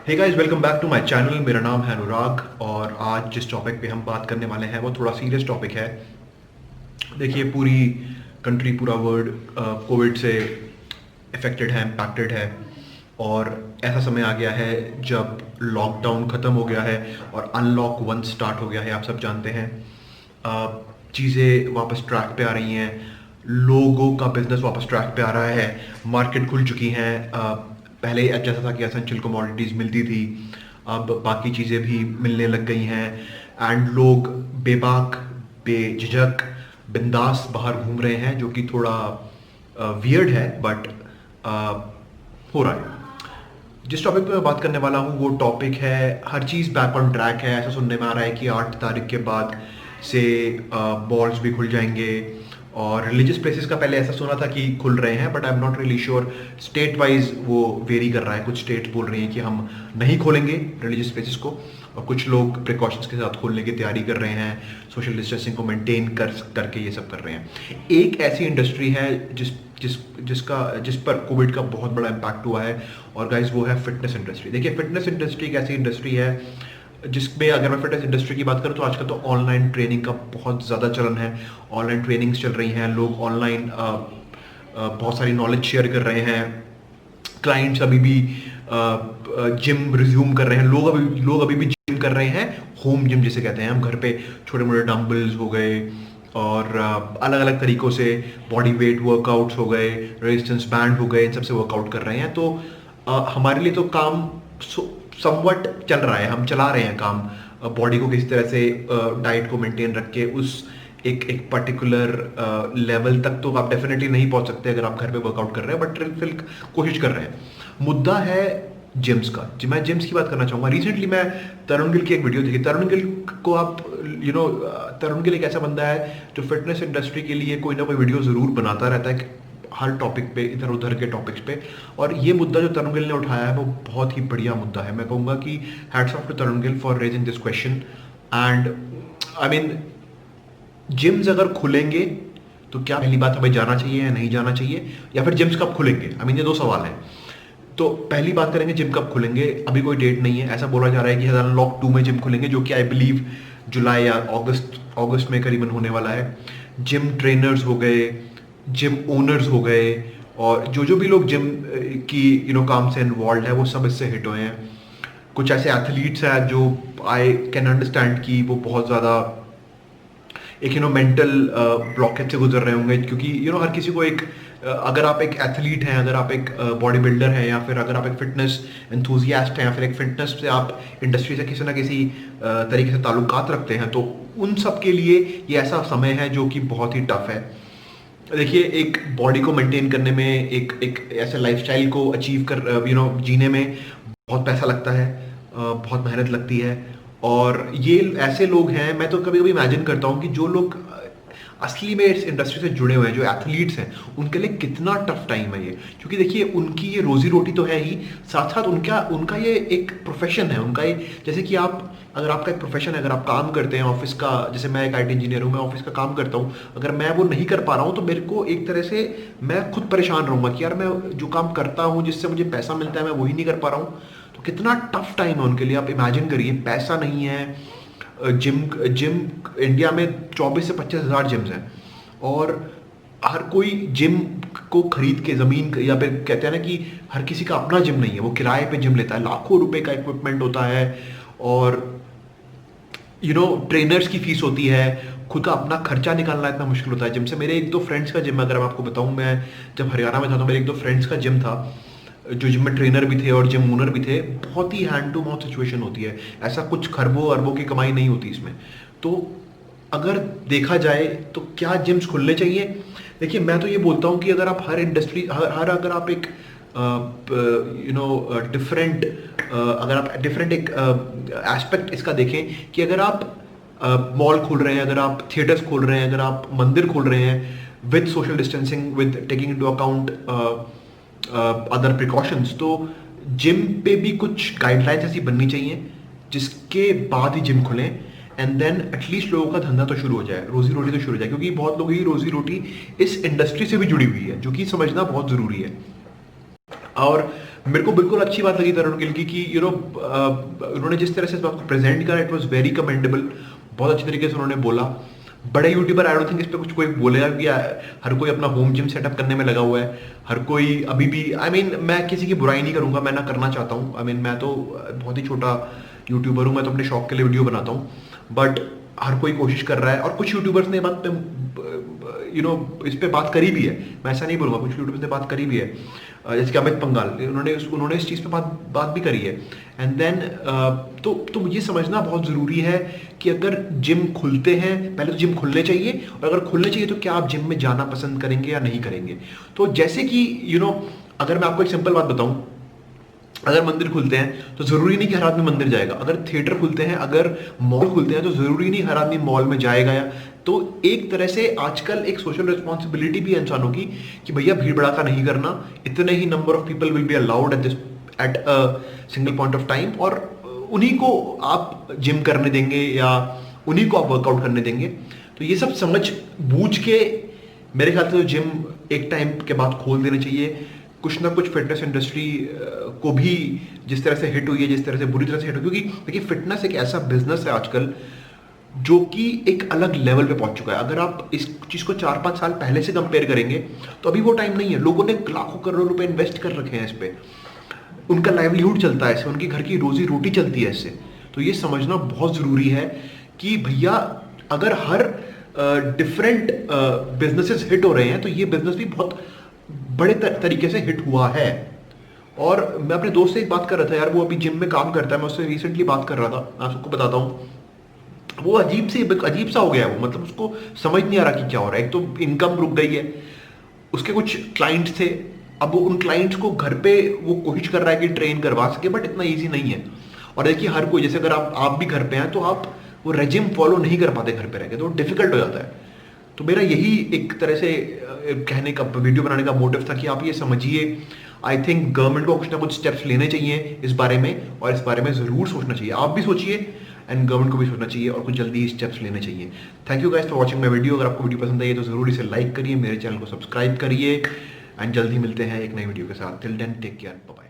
Hey guys, welcome back to my channel. मेरा नाम है अनुराग और आज जिस टॉपिक पे हम बात करने वाले हैं वो थोड़ा सीरियस टॉपिक है। देखिए, पूरी कंट्री, पूरा वर्ल्ड कोविड से इफ़ेक्टेड है, इम्पैक्टेड है। और ऐसा समय आ गया है जब लॉकडाउन ख़त्म हो गया है और अनलॉक वन स्टार्ट हो गया है। आप सब जानते हैं, चीज़ें वापस ट्रैक पे आ रही हैं, लोगों का बिजनेस वापस ट्रैक पे आ रहा है, मार्केट खुल चुकी हैं। पहले जैसा था कि एसेंशियल कमोडिटीज़ मिलती थी, अब बाकी चीज़ें भी मिलने लग गई हैं। एंड लोग बेबाक, बेझिझक, बिंदास बाहर घूम रहे हैं, जो कि थोड़ा वियर्ड है, बट हो रहा है। जिस टॉपिक पे मैं बात करने वाला हूँ वो टॉपिक है, हर चीज़ बैक ऑन ट्रैक है। ऐसा सुनने में आ रहा है कि 8 तारीख के बाद से मॉल्स भी खुल जाएंगे। और रिलीजियस प्लेसेस का पहले ऐसा सुना था कि खुल रहे हैं, but I am not really sure. State wise वो वेरी कर रहा है। कुछ स्टेट बोल रही हैं कि हम नहीं खोलेंगे रिलीजियस प्लेसेस को, और कुछ लोग प्रिकॉशंस के साथ खोलने की तैयारी कर रहे हैं, सोशल डिस्टेंसिंग को मेंटेन करके ये सब कर रहे हैं। एक ऐसी इंडस्ट्री है जिस पर कोविड का बहुत बड़ा इम्पैक्ट हुआ है, और गाइज वो है फिटनेस इंडस्ट्री। देखिए, फिटनेस इंडस्ट्री एक ऐसी इंडस्ट्री है जिसमें, अगर मैं फिटनेस इंडस्ट्री की बात करूं तो आजकल तो ऑनलाइन ट्रेनिंग का बहुत ज़्यादा चलन है। ऑनलाइन ट्रेनिंग्स चल रही हैं, लोग ऑनलाइन बहुत सारी नॉलेज शेयर कर रहे हैं। क्लाइंट्स अभी भी जिम रिज्यूम कर रहे हैं। लोग अभी भी जिम कर रहे हैं, होम जिम जिसे कहते हैं हम। घर पे छोटे मोटे डंबल्स हो गए और अलग अलग तरीक़ों से बॉडी वेट वर्कआउट्स हो गए, रेजिस्टेंस बैंड हो गए, इन सब से वर्कआउट कर रहे हैं। तो हमारे लिए तो काम समवट चल रहा है, हम चला रहे हैं काम। बॉडी को किसी तरह से डाइट को मेंटेन रख के उस एक पर्टिकुलर लेवल तक तो आप डेफिनेटली नहीं पहुंच सकते अगर आप घर पे वर्कआउट कर रहे हैं, बट फिर कोशिश कर रहे हैं। मुद्दा है जिम्स का। मैं जिम्स की बात करना चाहूँगा। रिसेंटली मैं तरुण गिल की एक वीडियो देखी। तरुण गिल को आप तरुण गिल एक ऐसा बंदा है जो फिटनेस इंडस्ट्री के लिए कोई ना कोई वीडियो ज़रूर बनाता रहता है, हर टॉपिक पे, इधर उधर के टॉपिक्स पे। और ये मुद्दा जो तरुण गिल ने उठाया है वो बहुत ही बढ़िया मुद्दा है। मैं कहूँगा कि hats off to Tarun Gill for raising this question. And I mean, gyms अगर खुलेंगे तो क्या पहली बात हमें जाना चाहिए या नहीं जाना चाहिए, या फिर जिम्स कब खुलेंगे? आई मीन, ये दो सवाल हैं। तो पहली बात करेंगे जिम कब खुलेंगे। अभी कोई डेट नहीं है। ऐसा बोला जा रहा है कि अनलॉक 2 में जिम खुलेंगे, जो कि आई बिलीव जुलाई या अगस्त में करीबन होने वाला है। जिम ट्रेनर्स हो गए, जिम ओनर्स हो गए, और जो भी लोग जिम की काम से इन्वॉल्व है, वो सब इससे हिट हुए हैं। कुछ ऐसे एथलीट्स हैं जो आई कैन अंडरस्टैंड कि वो बहुत ज़्यादा एक मेंटल ब्लॉकेज से गुजर रहे होंगे, क्योंकि हर किसी को एक अगर आप एक एथलीट हैं, अगर आप एक बॉडी बिल्डर हैं, या फिर अगर आप एक फिटनेस एंथुजियास्ट हैं, या फिर एक फिटनेस से आप इंडस्ट्री से किसी ना किसी तरीके से ताल्लुकात रखते हैं, तो उन सब के लिए ये ऐसा समय है जो कि बहुत ही टफ है। देखिए, एक बॉडी को मेंटेन करने में, एक ऐसे लाइफस्टाइल को अचीव कर जीने में बहुत पैसा लगता है, बहुत मेहनत लगती है। और ये ऐसे लोग हैं, मैं तो कभी कभी इमेजिन करता हूँ कि जो लोग असली में इस इंडस्ट्री से जुड़े हुए हैं, जो एथलीट्स हैं, उनके लिए कितना टफ टाइम है ये। क्योंकि देखिए, उनकी ये रोजी रोटी तो है ही, साथ साथ उनका ये एक प्रोफेशन है। उनका ये, जैसे कि अगर आपका एक प्रोफेशन है, अगर आप काम करते हैं ऑफिस का, जैसे मैं एक IT इंजीनियर हूँ, मैं ऑफिस का काम करता हूँ, अगर मैं वो नहीं कर पा रहा हूँ तो मेरे को एक तरह से मैं खुद परेशान रहूँगा कि यार, मैं जो काम करता हूँ, जिससे मुझे पैसा मिलता है, मैं वही नहीं कर पा रहा हूँ। तो कितना टफ टाइम है उनके लिए। आप इमेजिन करिए, पैसा नहीं है। जिम इंडिया में 24 से 25 हज़ार जिम्स हैं, और हर कोई जिम को खरीद के, ज़मीन, या फिर कहते हैं ना कि हर किसी का अपना जिम नहीं है, वो किराए पे जिम लेता है। लाखों रुपए का इक्विपमेंट होता है, और ट्रेनर्स की फीस होती है, खुद का अपना खर्चा निकालना इतना मुश्किल होता है जिम से। मेरे एक दो फ्रेंड्स का जिम, अगर मैं आपको बताऊं, मैं जब हरियाणा में था तो मेरे एक दो फ्रेंड्स का जिम था, जो जिम में ट्रेनर भी थे और जिम ओनर भी थे। बहुत ही हैंड टू माउथ सिचुएशन होती है, ऐसा कुछ खरबों अरबों की कमाई नहीं होती इसमें। तो अगर देखा जाए तो क्या जिम्स खुलने चाहिए? देखिए, मैं तो ये बोलता हूँ कि अगर आप हर इंडस्ट्री, अगर आप एक डिफरेंट अगर आप डिफरेंट एक एस्पेक्ट इसका देखें, कि अगर आप मॉल खोल रहे हैं, अगर आप थिएटर्स खोल रहे हैं, अगर आप मंदिर खोल रहे हैं with social distancing, with taking into account other precautions, तो जिम पे भी कुछ गाइडलाइंस ऐसी बननी चाहिए जिसके बाद ही जिम खुलें। एंड देन एटलीस्ट लोगों का धंधा तो शुरू हो जाए, रोजी रोटी तो शुरू हो जाए, क्योंकि बहुत लोगों की रोजी रोटी इस इंडस्ट्री से भी जुड़ी हुई है, जो कि समझना बहुत ज़रूरी है। और मेरे को बिल्कुल अच्छी बात लगी तरुण गिल की, यू नो उन्होंने जिस तरह से इस बात को प्रेजेंट करा, इट वाज वेरी कमेंडेबल। बहुत अच्छी तरीके से उन्होंने बोला। बड़े यूट्यूबर आई डोंट थिंक इस पे कुछ कोई बोलेगा, कि हर कोई अपना होम जिम सेटअप करने में लगा हुआ है। हर कोई अभी भी, आई मीन मैं किसी की बुराई नहीं करूंगा, मैं ना करना चाहता हूँ। आई मीन मैं तो बहुत ही छोटा यूट्यूबर हूँ, मैं तो अपने शौक के लिए वीडियो बनाता हूँ, बट हर कोई कोशिश कर रहा है। और कुछ यूट्यूबर्स ने बात पे इस पे बात करी भी है, मैं ऐसा नहीं बोलूँगा, कुछ यूट्यूबर्स ने बात करी भी है, जैसे कि अमित पंगाल, उन्होंने इस चीज़ पे बात भी करी है। एंड देन तो ये समझना बहुत ज़रूरी है कि अगर जिम खुलते हैं, पहले तो जिम खुलने चाहिए, और अगर खुलने चाहिए तो क्या आप जिम में जाना पसंद करेंगे या नहीं करेंगे। तो जैसे कि अगर मैं आपको एक सिंपल बात बताऊं, अगर मंदिर खुलते हैं तो जरूरी नहीं कि हर आदमी मंदिर जाएगा। अगर थिएटर खुलते हैं, अगर मॉल खुलते हैं, तो जरूरी नहीं हर आदमी मॉल में जाएगा। या तो एक तरह से आजकल एक सोशल रिस्पॉन्सिबिलिटी भी है इंसानों की, कि भैया भीड़ भड़ाका नहीं करना, इतने ही number of people will be allowed at a single point of time, और उन्हीं को आप जिम करने देंगे या उन्हीं को आप वर्कआउट करने देंगे। तो ये सब समझ बूझ के मेरे ख्याल से जिम एक टाइम के बाद खोल देने चाहिए। कुछ ना कुछ फिटनेस इंडस्ट्री को भी जिस तरह से हिट हुई है, जिस तरह से बुरी तरह से हिट हुई, क्योंकि देखिए फिटनेस एक ऐसा बिजनेस है आजकल जो कि एक अलग लेवल पे पहुंच चुका है। अगर आप इस चीज को 4-5 साल पहले से कंपेयर करेंगे तो अभी वो टाइम नहीं है। लोगों ने लाखों करोड़ों रुपए इन्वेस्ट कर रखे हैं इस पे, उनका लाइवलीहुड चलता है इससे, उनकी घर की रोजी रोटी चलती है इससे। तो ये समझना बहुत जरूरी है कि भैया अगर हर डिफरेंट बिजनेसेस हिट हो रहे हैं, तो ये बिजनेस भी बहुत बड़े तरीके से हिट हुआ है। और मैं अपने दोस्त से एक बात कर रहा था यार, वो अभी जिम में काम करता है, मैं उससे रिसेंटली बात कर रहा था, मैं सबको बताता हूँ। वो अजीब सा हो गया है वो, मतलब उसको समझ नहीं आ रहा कि क्या हो रहा है। एक तो इनकम रुक गई है, उसके कुछ क्लाइंट्स थे, अब वो उन क्लाइंट्स को घर पे वो कोशिश कर रहा है कि ट्रेन करवा सके, बट इतना ईजी नहीं है। और देखिए हर कोई, जैसे अगर आप भी घर पे हैं तो आप वो रेजिम फॉलो नहीं कर पाते घर पे रह के, तो डिफिकल्ट हो जाता है। तो मेरा यही एक तरह से कहने का, वीडियो बनाने का मोटिव था कि आप ये समझिए। आई थिंक गवर्नमेंट को कुछ ना कुछ स्टेप्स लेने चाहिए इस बारे में, और इस बारे में ज़रूर सोचना चाहिए। आप भी सोचिए एंड गवर्नमेंट को भी सोचना चाहिए, और कुछ जल्दी स्टेप्स लेने चाहिए। Thank you guys for watching my video. अगर आपको वीडियो पसंद आई है तो ज़रूर इसे लाइक करिए, मेरे चैनल को सब्सक्राइब करिए, एंड जल्दी मिलते हैं एक नई वीडियो के साथ। Till then take care, bye bye.